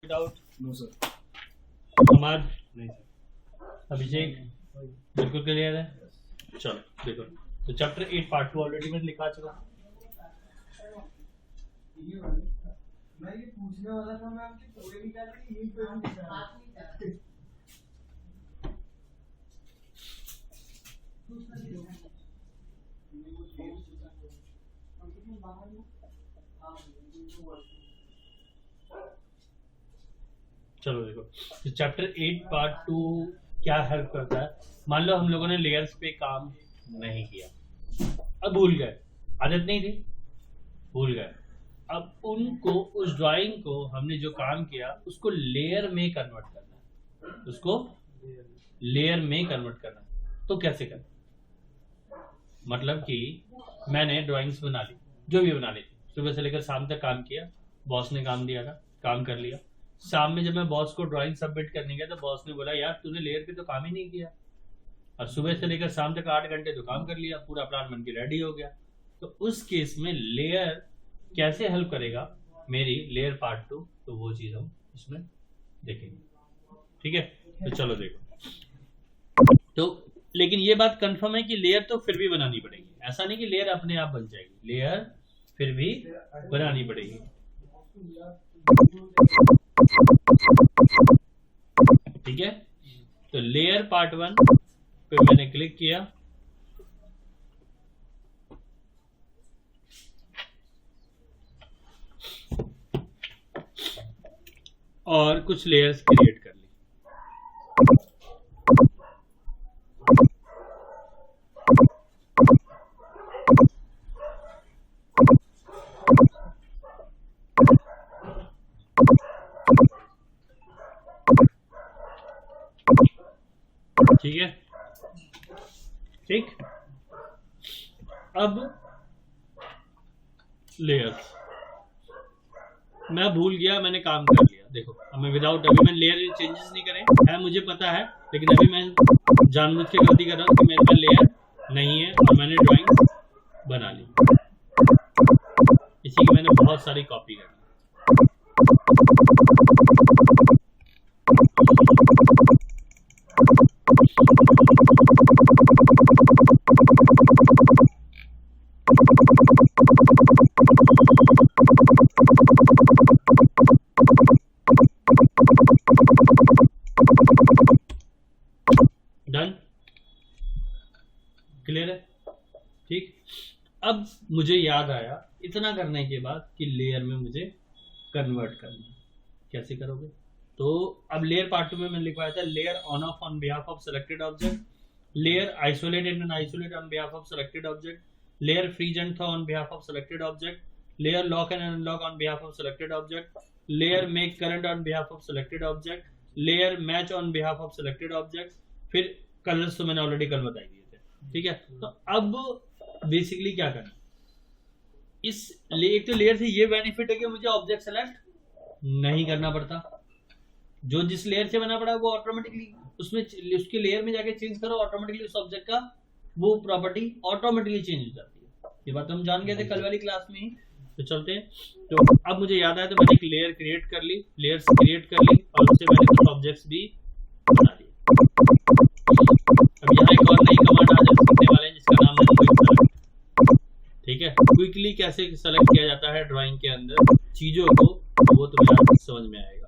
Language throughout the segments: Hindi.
डाउट? No sir. हमाद नहीं सर। अभिषेक बिल्कुल क्लियर है। चलो देखो, तो चैप्टर 8 पार्ट 2 ऑलरेडी मैंने लिखा चुका। मैं ये पूछने वाला था, मैं आपके पूरे निकाल के यही क्वेश्चन पूछ रहा था। चलो देखो, तो चैप्टर 8 पार्ट 2 क्या हेल्प करता है। मान लो हम लोगों ने लेयर्स पे काम नहीं किया, अब भूल गए, आदत नहीं थी, भूल गए। अब उनको, उस ड्राइंग को हमने जो काम किया उसको लेयर में कन्वर्ट करना है, उसको लेयर में कन्वर्ट करना है। तो कैसे करना? मतलब कि मैंने ड्राइंग्स बना ली, जो भी बना ली थी, सुबह से लेकर शाम तक काम किया, बॉस ने काम दिया था, काम कर लिया। शाम में जब मैं बॉस को ड्राइंग सबमिट करने गया तो बॉस ने बोला यार तूने लेयर पे तो काम ही नहीं किया, और सुबह से लेकर शाम तक 8 घंटे तो काम कर लिया, पूरा प्लान बन के रेडी हो गया। तो उस केस में लेयर कैसे हेल्प करेगा मेरी लेयर पार्ट 2, तो वो चीज हम इसमें देखेंगे। ठीक है, तो चलो देखो। तो लेकिन ये बात कंफर्म है कि लेयर तो फिर भी बनानी पड़ेगी, ऐसा नहीं कि लेयर अपने आप बन जाएगी, लेयर फिर भी बनानी पड़ेगी। ठीक है, तो लेयर पार्ट 1 पे मैंने क्लिक किया, और कुछ लेयर्स क्रिएट कर ली। ठीक है, ठीक। अब लेयर्स मैं भूल गया, मैंने काम कर लिया। देखो अब मैं विदाउट, अभी मैंने लेयर चेंजेस नहीं करे है, मुझे पता है, लेकिन अभी मैं जानबूझ के गलती कर रहा हूँ कि मेरे पास लेयर नहीं है और मैंने ड्राइंग बना ली। इसी की मैंने बहुत सारी कॉपी कर ली। डन, क्लियर है? ठीक। अब मुझे याद आया इतना करने के बाद कि लेयर में मुझे कन्वर्ट करना है। कैसे करोगे? तो अब लेयर पार्ट 2 में मैंने लिखवाया था layer on off on behalf of selected object, layer isolate and isolate on behalf of selected object, layer freeze and thaw on behalf of selected object, layer lock and unlock on behalf of selected object, layer make current on behalf of selected object, layer match on behalf of selected object. फिर कलर्स तो मैंने ऑलरेडी कल बताई दिए थे। ठीक है, तो अब बेसिकली क्या करना, इस एक तो लेयर से ये बेनिफिट है कि मुझे ऑब्जेक्ट सेलेक्ट नहीं करना पड़ता, जो जिस लेयर से बना पड़ा वो ऑटोमेटिकली उसमें, उसके लेयर में जाके चेंज करो, ऑटोमेटिकली उस ऑब्जेक्ट का वो प्रॉपर्टी ऑटोमेटिकली चेंज हो जाती है। ये बात हम जान गए थे कल वाली क्लास में ही। तो चलते हैं, तो अब मुझे याद आया, तो मैंने एक लेयर क्रिएट कर ली, लेयर्स क्रिएट कर ली, और उससे मैंने कुछ ऑब्जेक्ट्स भी बना लिए। अब यहाँ एक और नई कमांड आज हम सीखने वाले हैं जिसका नाम है क्विक सेलेक्ट। ठीक है, क्विकली कैसे सेलेक्ट किया जाता है ड्राइंग के अंदर चीजों को, वो तुम्हें आज समझ में आएगा।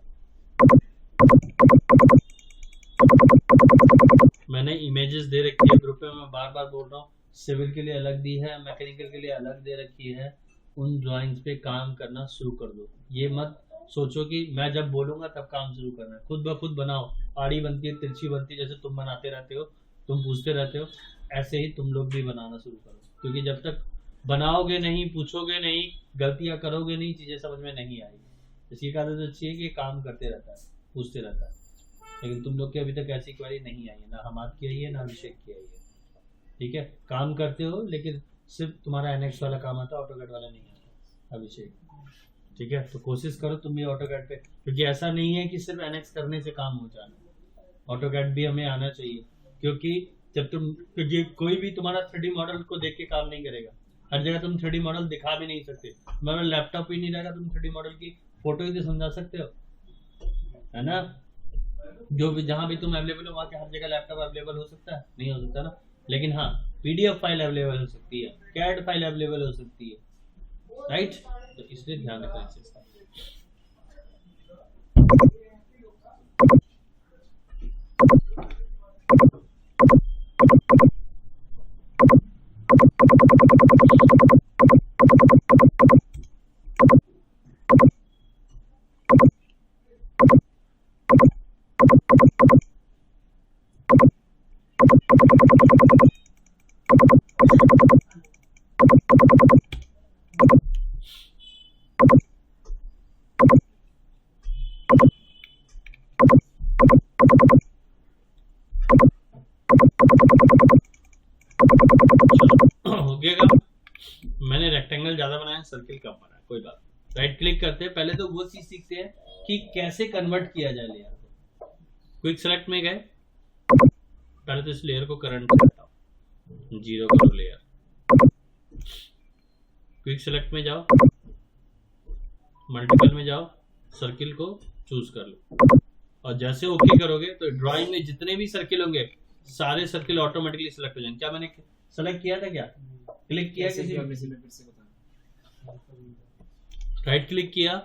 मैंने इमेजेस दे रखी है ग्रुप में, मैं बार बार बोल रहा हूँ, सिविल के लिए अलग दी है, मैकेनिकल के लिए अलग दे रखी है। उन ड्राइंग्स पे काम करना शुरू कर दो। ये मत सोचो कि मैं जब बोलूंगा तब काम शुरू करना है, खुद ब खुद बनाओ। आड़ी बनती है, तिरछी बनती है, जैसे तुम बनाते रहते हो, तुम पूछते रहते हो, ऐसे ही तुम लोग भी बनाना शुरू करो। क्योंकि जब तक बनाओगे नहीं, पूछोगे नहीं, गलतियां करोगे नहीं, चीजें समझ में नहीं आएगी। इसी का आदत अच्छी है कि काम करते रहता है, पूछते रहता है। लेकिन तुम लोग के अभी तक ऐसी क्वेरी नहीं आई है, ना हमाद की आई है, ना अभिषेक की आई है। ठीक है, काम करते हो, लेकिन सिर्फ तुम्हारा एनएक्स वाला काम आता है, ऑटोकैड वाला नहीं आता अभिषेक। ठीक है, तो कोशिश करो तुम भी ऑटोकैड पे, क्योंकि ऐसा नहीं है कि सिर्फ एनएक्स करने से काम हो जाना, ऑटोकैड भी हमें आना चाहिए। क्योंकि जब तुम, क्योंकि कोई भी तुम्हारा 3D मॉडल को देख के काम नहीं करेगा। हर जगह तुम 3D मॉडल दिखा भी नहीं सकते। तुम्हारा लैपटॉप ही नहीं रहेगा, तुम 3D मॉडल की फोटो ही तो समझा सकते हो। है ना। जो भी जहाँ भी तुम अवेलेबल हो वहाँ के हर जगह लैपटॉप अवेलेबल हो सकता है, नहीं हो सकता ना। लेकिन हाँ, पीडीएफ फाइल अवेलेबल हो सकती है, कैड फाइल अवेलेबल हो सकती है, राइट। तो इसलिए ध्यान रखना इस चीज का। हो गया काम। मैंने रेक्टेंगल ज्यादा बनाया, सर्किल कम बनाया, कोई बात नहीं। राइट क्लिक करते हैं, पहले तो वो चीज सीखते हैं कि कैसे कन्वर्ट किया जाए लेयर को। क्विक सेलेक्ट में गए, पहले तो इस लेयर को करंट करता हूं, 0 करो लेयर। क्विक सेलेक्ट में जाओ, मल्टीपल में जाओ, सर्किल को चूज कर लो, और जैसे ओके करोगे तो ड्राइंग में जितने भी सर्किल होंगे सारे सर्किल ऑटोमेटिकली सिलेक्ट हो जाएंगे। क्या मैंने सेलेक्ट किया था, क्या क्लिक किया किसी राइट क्लिक किया,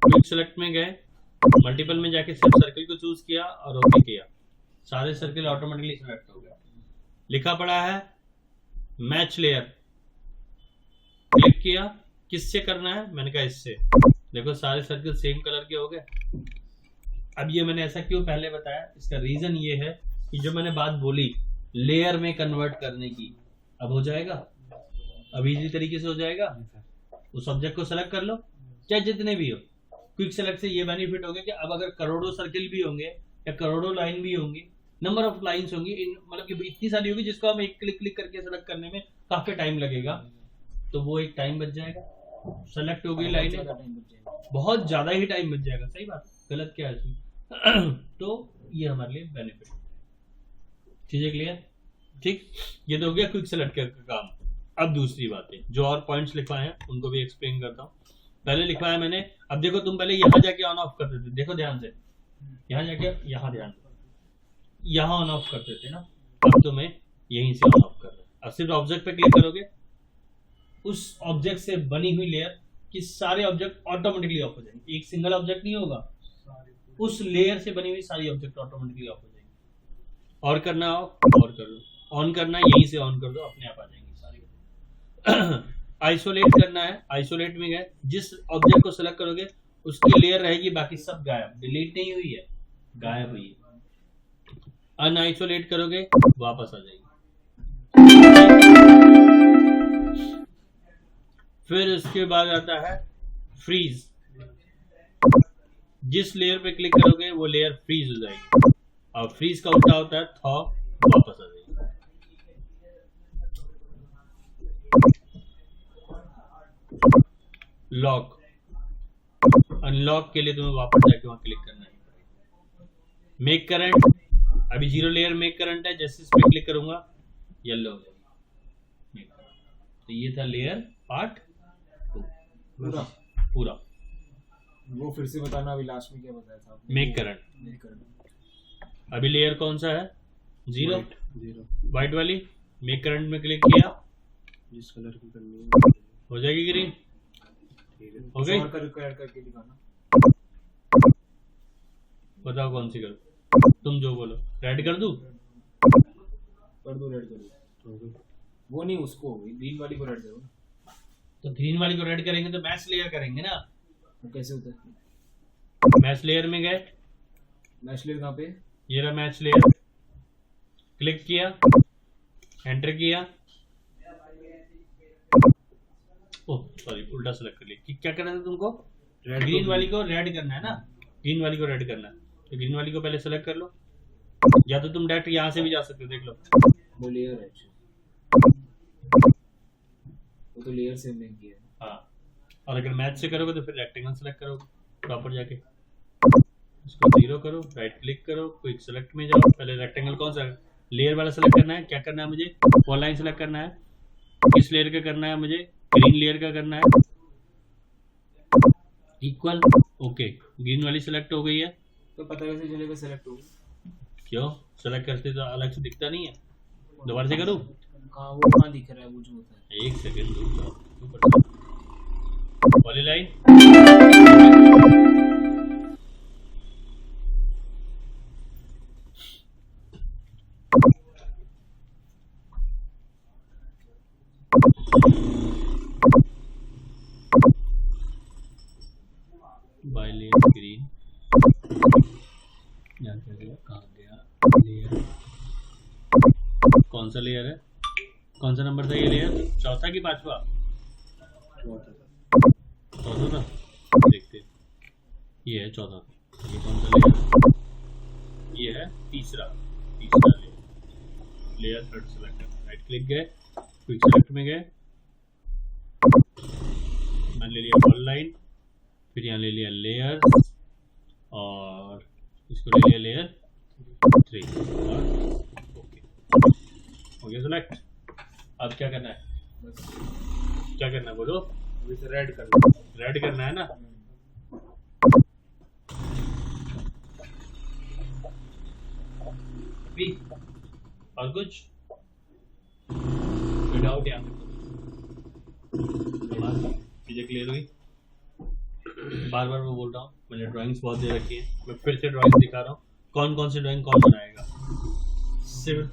क्विक सेलेक्ट में गए, मल्टीपल में जाके सिर्फ सर्किल को चूज किया और ओके किया, सारे सर्किल ऑटोमेटिकली सिलेक्ट हो गए। लिखा पड़ा है मैच लेयर, क्लिक किया, किससे करना है, मैंने कहा इससे। देखो सारे सर्किल सेम कलर के हो गए। अब ये मैंने ऐसा क्यों पहले बताया, इसका रीजन ये है कि जो मैंने बात बोली लेयर में कन्वर्ट करने की, अब हो जाएगा, अब इजी तरीके से हो जाएगा। उस ऑब्जेक्ट को सेलेक्ट कर लो, चाहे जितने भी हो। क्विक सेलेक्ट से ये बेनिफिट हो गया कि अब अगर करोड़ों सर्किल भी होंगे या करोड़ों लाइन भी होंगी, नंबर ऑफ लाइंस होंगी, मतलब कि इतनी सारी होगी जिसको हम एक क्लिक क्लिक करके सेलेक्ट करने में काफी टाइम लगेगा, तो वो एक टाइम बच जाएगा। सेलेक्ट हो गई लाइन, बहुत ज्यादा ही टाइम बच जाएगा। सही बात, गलत क्या है तो ये हमारे लिए बेनिफिट। चीजें क्लियर, ठीक। ये तो हो गया क्विक सेलेक्ट का काम। अब दूसरी बातें जो और पॉइंट्स लिखवाए हैं उनको भी एक्सप्लेन करता हूँ। पहले लिखवाया मैंने, अब देखो तुम पहले यहाँ जाके ऑन ऑफ करते थे, देखो ध्यान से, यहाँ जाके यहाँ ध्यान से, यहाँ ऑन ऑफ करते थे ना, अब तो मैं यहीं से ऑन ऑफ कर रहा हूँ। अब सिर्फ ऑब्जेक्ट पे क्लिक करोगे, उस ऑब्जेक्ट से बनी हुई लेयर कि सारे ऑब्जेक्ट ऑटोमेटिकली ऑफ हो जाएंगे। एक सिंगल ऑब्जेक्ट नहीं होगा, उस लेयर से बनी हुई सारी ऑब्जेक्ट ऑटोमेटिकली ऑफ हो जाएंगे। और करना हो और कर लो, ऑन करना है यहीं से ऑन कर दो, अपने आप आ जाएंगी सारी। आइसोलेट करना है, आइसोलेट में गए, जिस ऑब्जेक्ट को सेलेक्ट करोगे उसकी लेयर रहेगी, बाकी सब गायब, डिलीट नहीं हुई है, गायब हुई है। अनआइसोलेट करोगे वापस आ जाएगी। फिर उसके बाद आता है फ्रीज, जिस लेयर पे क्लिक करोगे वो लेयर फ्रीज हो जाएगी, और फ्रीज का उल्टा होता है थॉ, वापस आ जाएगी। लॉक, अनलॉक के लिए तुम्हें वापस जाके वहां क्लिक करना है। मेक करंट, अभी 0 लेयर मेक करंट है, जैसे इस पे क्लिक करूंगा येलो हो जाएगी। तो ये था लेयर पार्ट 2 पूरा। वो फिर से बताना, अभी लास्ट में क्या बताया था आपने? Make current. अभी लेयर कौन सा है, 0 व्हाइट वाली, मेक करंट में क्लिक किया, जिस कलर की करनी है हो जाएगी ग्रीन, हो गई। और करके दिखाना, बताओ कौन सी करूं, तुम जो बोलो। रेड कर दूं, कर दो, रेड कर दो। वो नहीं, उसको ग्रीन वाली को रेड करो। तो ग्रीन वाली को रेड करेंगे तो मैच लेयर करेंगे ना। वो कैसे होता है? मैच लेयर में गए, मैच लेयर कहाँ पे? ये रहा मैच लेयर, क्लिक किया, एंटर किया, ओह सॉरी उल्टा सेलेक्ट कर लिया। क्या करना था तुमको, ग्रीन वाली को रेड करना है ना, ग्रीन वाली को रेड करना है, तो ग्रीन वाली को पहले सेलेक्ट कर लो, या तो तुम डायरेक्ट यहाँ से भी जा सकते हो, देख लो। वो लेयर है, वो तो लेयर से हमने किया है। हाँ, और अगर मैच से करोगे तो फिर रेक्टेंगल सेलेक्ट करोगे, प्रॉपर जाके इसको 0 करो, राइट क्लिक करो, क्विक सेलेक्ट में जाओ, पहले रेक्टेंगल कौन सा लेयर वाला सेलेक्ट करना है। क्या करना है मुझे, फॉल लाइन सेलेक्ट करना है, किस लेयर का करना है मुझे, ग्रीन लेयर का करना है, इक्वल, ओके, ग्रीन वाली सेलेक्ट हो गई है। तो पता कैसे चलेगा सेलेक्ट हो? क्यों सेलेक्ट करते तो अलग से दिखता नहीं है? दोबारा से करूँ? कहाँ वो कहाँ दिख रहा है वो जो होता है? एक सेकंड रुक जाओ। पॉलीलाइन बाय लेयर ग्रीन कहाँ गया लेयर? कौन सा लेयर है? कौन सा नंबर था ये लेयर? चौथा कि पांचवा? चौथा था। देखते हैं। ये है चौथा। ये कौन सा लेयर है? ये है तीसरा layer third select. Right click गए, क्विक सेलेक्ट में गए, मैंने ले लिया ऑल लाइन, फिर यहाँ ले लिया लेयर और इसको ले लिया लेयर 3 और ओके हो गया सेलेक्ट। अब क्या करना है? क्या करना है बोलो? रेड करना है ना? अभी और कुछ विदाउट यहाँ चीजें क्लियर हुई? बार बार मैं बोल रहा हूँ, मैंने ड्राइंग्स बहुत दे रखी है, मैं फिर से ड्राइंग्स दिखा रहा हूँ। कौन कौन सी ड्राइंग कौन बनाएगा?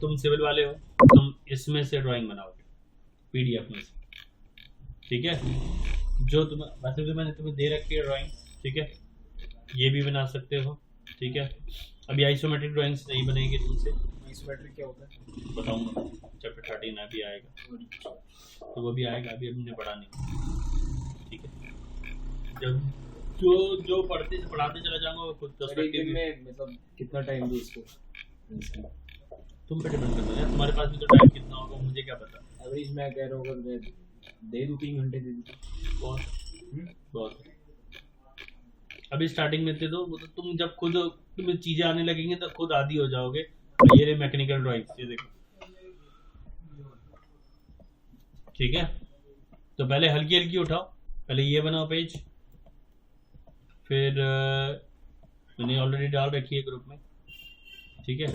तुम सिविल वाले हो, तुम इसमें से ड्राइंग बनाओगे पीडीएफ में से, ठीक है? जो तुम वैसे भी मैंने तुम्हें दे रखी है ड्राइंग, ठीक है? ये भी बना सकते हो, ठीक है? अभी आइसोमेट्रिक ड्राइंग्स नहीं बनेगी तुमसे। आइसोमेट्रिक क्या होता है? बताऊंगा चैप्टर 13 अभी आएगा, तो वो भी आएगा, अभी हमने पढ़ा नहीं, ठीक है? जब जो पढ़ाते चला जाऊंगा वो खुद पर्सपेक्टिव में मतलब कितना टाइम दूं इसको? तुम पे डिपेंड करता है, तुम्हारे पास भी तो टाइम कितना होगा मुझे क्या पता। एवरेज मैं कह रहा हूँ अगर मैं दे दूं 3 घंटे दे दूं बहुत अभी स्टार्टिंग में थे तो वो तो तुम जब खुद तुम्हें चीजें आने लगेंगी तो खुद आदी हो जाओगे। ये रहे मैकेनिकल ड्राइंग्स, ये देखो, ठीक है? तो पहले हल्की हल्की उठाओ, पहले ये बनाओ पेज, फिर मैंने ऑलरेडी डाल रखी है ग्रुप में, ठीक है?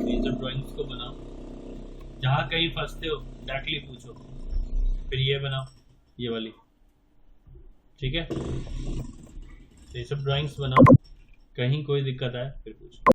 ये सब ड्राइंग्स को बनाओ, जहाँ कहीं फंसते हो डायरेक्टली पूछो, फिर ये बनाओ ये वाली, ठीक है? तो ये सब ड्राइंग्स बनाओ, कहीं कोई दिक्कत आए फिर पूछो।